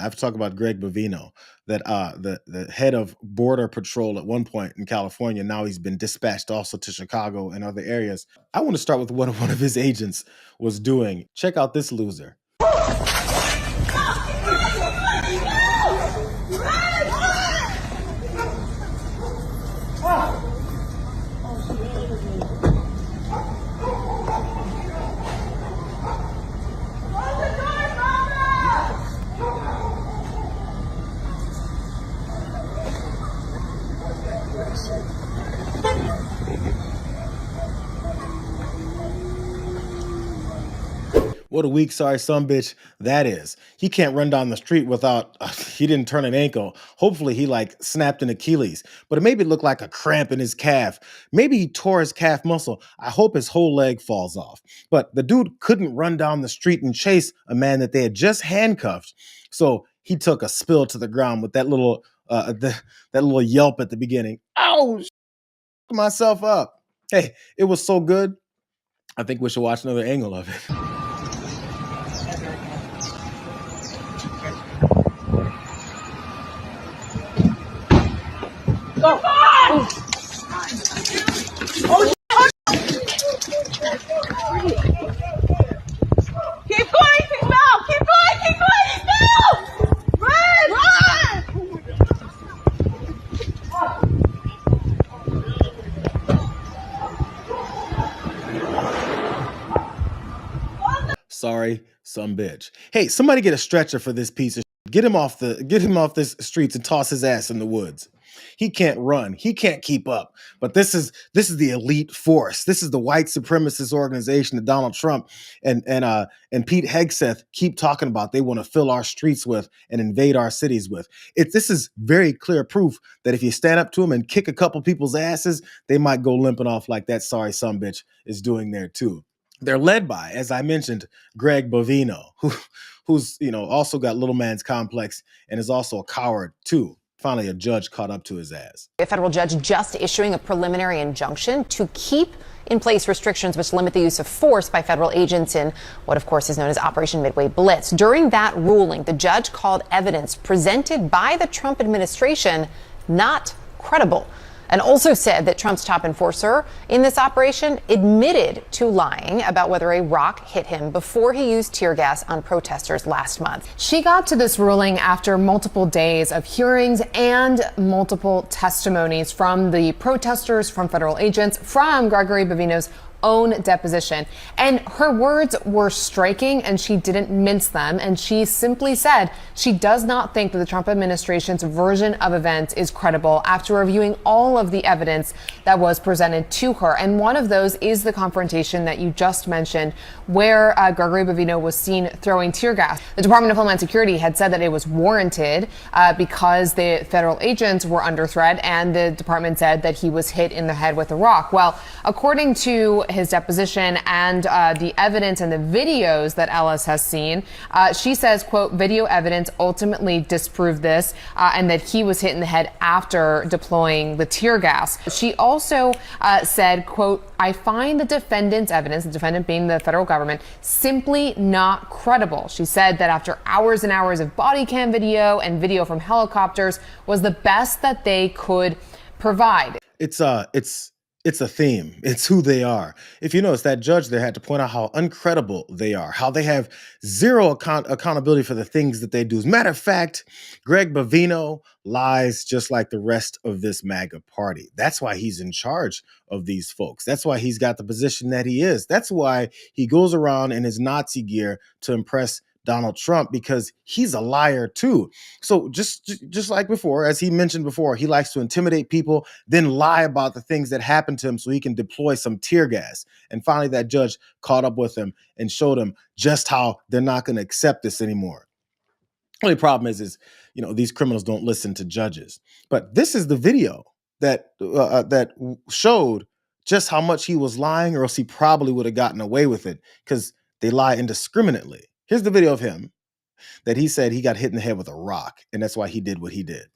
I have to talk about Greg Bovino, that the head of Border Patrol at one point in California. Now he's been dispatched also to Chicago and other areas. I want to start with what one of his agents was doing. Check out this loser. What a weak, sorry sumbitch that is. He can't run down the street without, he didn't turn an ankle. Hopefully he like snapped an Achilles, but it maybe looked like a cramp in his calf. Maybe he tore his calf muscle. I hope his whole leg falls off. But the dude couldn't run down the street and chase a man that they had just handcuffed. So he took a spill to the ground with that little, that little yelp at the beginning. Ow, myself up. Hey, it was so good. I think we should watch another angle of it. Go. Oh. Oh. Keep going, no! Keep going, no! Run! Sorry, some bitch. Hey, somebody get a stretcher for this piece of shit. Get him off this streets and toss his ass in the woods. He can't run. He can't keep up. But this is the elite force. This is the white supremacist organization that Donald Trump and Pete Hegseth keep talking about. They want to fill our streets with and invade our cities with. This is very clear proof that if you stand up to them and kick a couple people's asses, they might go limping off like that sorry sumbitch is doing there too. They're led by, as I mentioned, Greg Bovino, who's also got little man's complex and is also a coward too. Finally, a judge caught up to his ass. A federal judge just issuing a preliminary injunction to keep in place restrictions which limit the use of force by federal agents in what, of course, is known as Operation Midway Blitz. During that ruling, the judge called evidence presented by the Trump administration not credible, and also said that Trump's top enforcer in this operation admitted to lying about whether a rock hit him before he used tear gas on protesters last month. She got to this ruling after multiple days of hearings and multiple testimonies from the protesters, from federal agents, from Gregory Bovino's own deposition. And her words were striking, and she didn't mince them. And she simply said she does not think that the Trump administration's version of events is credible after reviewing all of the evidence that was presented to her. And one of those is the confrontation that you just mentioned, where Gregory Bovino was seen throwing tear gas. The Department of Homeland Security had said that it was warranted because the federal agents were under threat, and the department said that he was hit in the head with a rock. Well, according to his deposition and the evidence and the videos that Ellis has seen, she says, quote, video evidence ultimately disproved this, and that he was hit in the head after deploying the tear gas. She also said, quote, I find the defendant's evidence, the defendant being the federal government, simply not credible. She said that after hours and hours of body cam video and video from helicopters was the best that they could provide. It's a theme. It's who they are. If you notice, that judge there had to point out how uncredible they are, how they have zero accountability for the things that they do. As a matter of fact, Greg Bovino lies just like the rest of this MAGA party. That's why he's in charge of these folks. That's why he's got the position that he is. That's why he goes around in his Nazi gear to impress Donald Trump, because he's a liar too. So just like before, as he mentioned before, he likes to intimidate people, then lie about the things that happened to him so he can deploy some tear gas. And finally, that judge caught up with him and showed him just how they're not going to accept this anymore. The only problem is these criminals don't listen to judges. But this is the video that showed just how much he was lying, or else he probably would have gotten away with it, because they lie indiscriminately. Here's the video of him that he said he got hit in the head with a rock, and that's why he did what he did.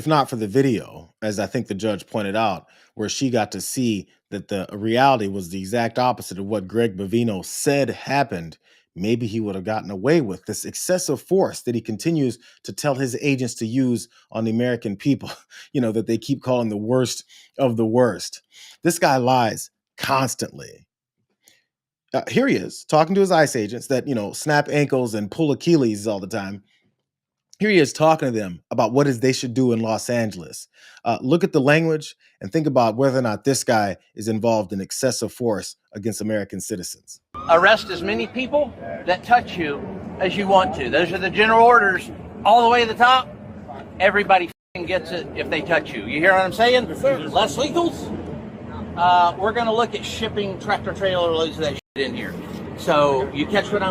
if not for the video, as I think the judge pointed out, where she got to see that the reality was the exact opposite of what Greg Bovino said happened, maybe he would have gotten away with this excessive force that he continues to tell his agents to use on the American people, that they keep calling the worst of the worst. This guy lies constantly. Here he is talking to his ICE agents that, snap ankles and pull Achilles all the time. Here he is talking to them about what is they should do in Los Angeles. Look at the language and think about whether or not this guy is involved in excessive force against American citizens. Arrest as many people that touch you as you want to. Those are the general orders all the way to the top. Everybody gets it if they touch you. You hear what I'm saying? Less legals. We're going to look at shipping tractor trailer loads of that shit in here. So you catch what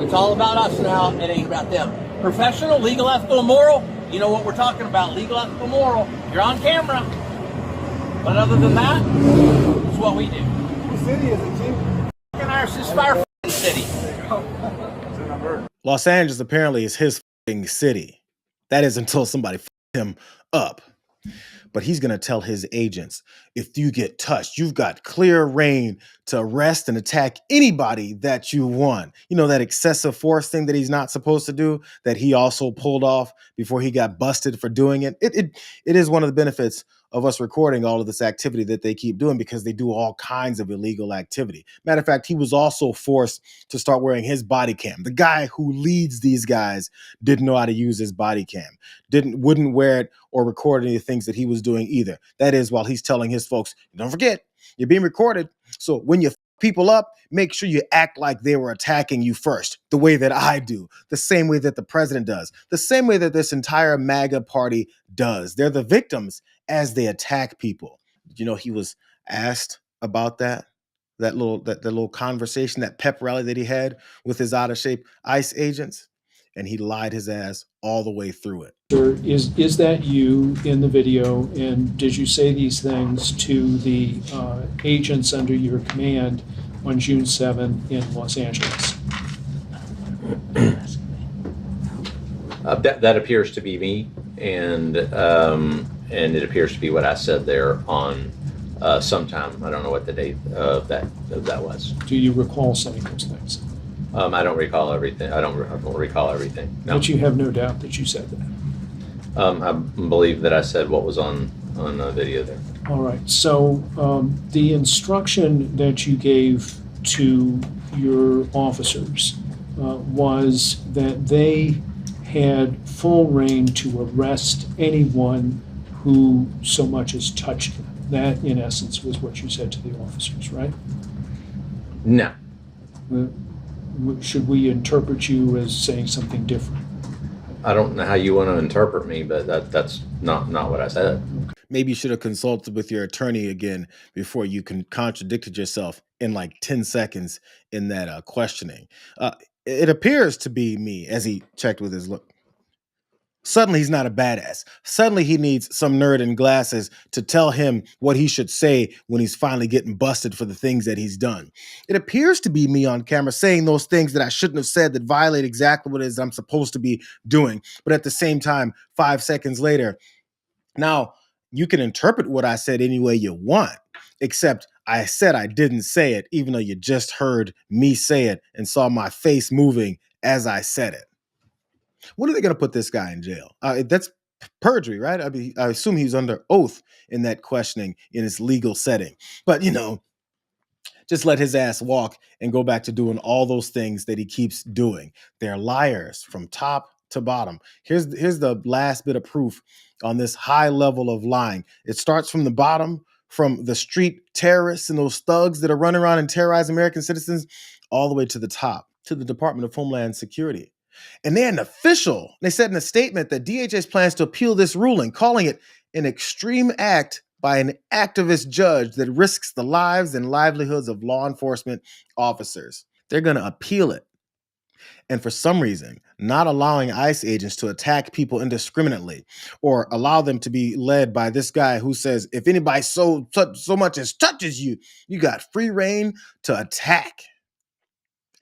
it's all about us now. It ain't about them. Professional, legal, ethical, and moral. You know what we're talking about. Legal, ethical, moral. You're on camera. But other than that, it's what we do. What city is it, Chief? Ours is Fire City. Los Angeles apparently is his city. That is until somebody him up. But he's going to tell his agents, if you get touched, you've got clear reign to arrest and attack anybody that you want. That excessive force thing that he's not supposed to do, that he also pulled off before he got busted for doing it. It is one of the benefits of us recording all of this activity that they keep doing, because they do all kinds of illegal activity. Matter of fact, he was also forced to start wearing his body cam. The guy who leads these guys didn't know how to use his body cam, wouldn't wear it or record any of the things that he was doing either. That is, while he's telling his folks, don't forget, you're being recorded. So when you people up, make sure you act like they were attacking you first, the way that I do, the same way that the president does, the same way that this entire MAGA party does. They're the victims as they attack people. Did you know he was asked about that little conversation, that pep rally that he had with his out of shape ICE agents? And he lied his ass all the way through it. Is that you in the video? And did you say these things to the agents under your command on June 7th in Los Angeles? That appears to be me, and it appears to be what I said there on sometime. I don't know what the date of that was. Do you recall saying those things? I don't recall everything. I don't recall everything. No. But you have no doubt that you said that. I believe that I said what was on the video there. All right. So the instruction that you gave to your officers was that they had full reign to arrest anyone who so much as touched them. That, in essence, was what you said to the officers, right? No. Should we interpret you as saying something different? I don't know how you want to interpret me, but that's not what I said. Maybe you should have consulted with your attorney again before you contradicted yourself in like 10 seconds in that questioning. It appears to be me, as he checked with his look. Suddenly he's not a badass. Suddenly he needs some nerd in glasses to tell him what he should say when he's finally getting busted for the things that he's done. It appears to be me on camera saying those things that I shouldn't have said, that violate exactly what it is I'm supposed to be doing. But at the same time, 5 seconds later, now you can interpret what I said any way you want, except I said I didn't say it, even though you just heard me say it and saw my face moving as I said it. When are they going to put this guy in jail? That's perjury, right? I assume he's under oath in that questioning in his legal setting. But, just let his ass walk and go back to doing all those things that he keeps doing. They're liars from top to bottom. Here's the last bit of proof on this high level of lying. It starts from the bottom, from the street terrorists and those thugs that are running around and terrorizing American citizens, all the way to the top, to the Department of Homeland Security. And they said in a statement that DHS plans to appeal this ruling, calling it an extreme act by an activist judge that risks the lives and livelihoods of law enforcement officers. They're going to appeal it. And for some reason, not allowing ICE agents to attack people indiscriminately, or allow them to be led by this guy who says, if anybody so much as touches you, you got free reign to attack.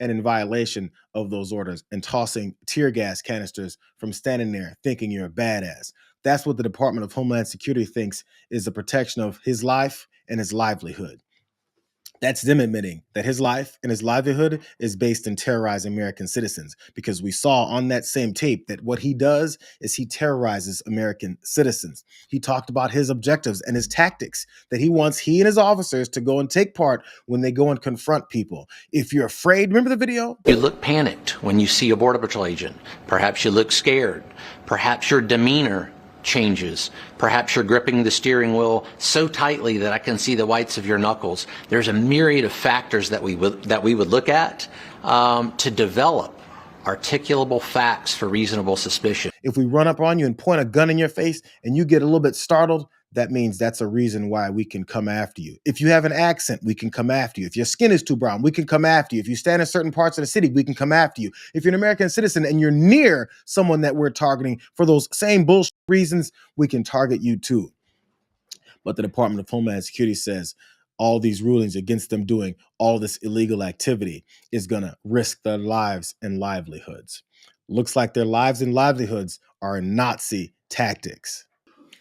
And in violation of those orders, and tossing tear gas canisters from standing there thinking you're a badass. That's what the Department of Homeland Security thinks is the protection of his life and his livelihood. That's them admitting that his life and his livelihood is based in terrorizing American citizens, because we saw on that same tape that what he does is he terrorizes American citizens. He talked about his objectives and his tactics that he wants he and his officers to go and take part when they go and confront people. If you're afraid, remember the video? You look panicked when you see a Border Patrol agent. Perhaps you look scared. Perhaps your demeanor changes. Perhaps you're gripping the steering wheel so tightly that I can see the whites of your knuckles. There's a myriad of factors that we would look at to develop articulable facts for reasonable suspicion. If we run up on you and point a gun in your face and you get a little bit startled, that means that's a reason why we can come after you. If you have an accent, we can come after you. If your skin is too brown, we can come after you. If you stand in certain parts of the city, we can come after you. If you're an American citizen and you're near someone that we're targeting for those same bullshit reasons, we can target you too. But the Department of Homeland Security says all these rulings against them doing all this illegal activity is going to risk their lives and livelihoods. Looks like their lives and livelihoods are Nazi tactics.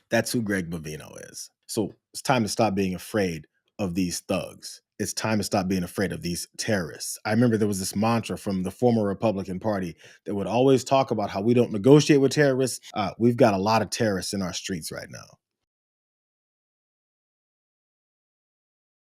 That's who Greg Bovino is. So it's time to stop being afraid of these thugs. It's time to stop being afraid of these terrorists. I remember there was this mantra from the former Republican Party that would always talk about how we don't negotiate with terrorists. We've got a lot of terrorists in our streets right now.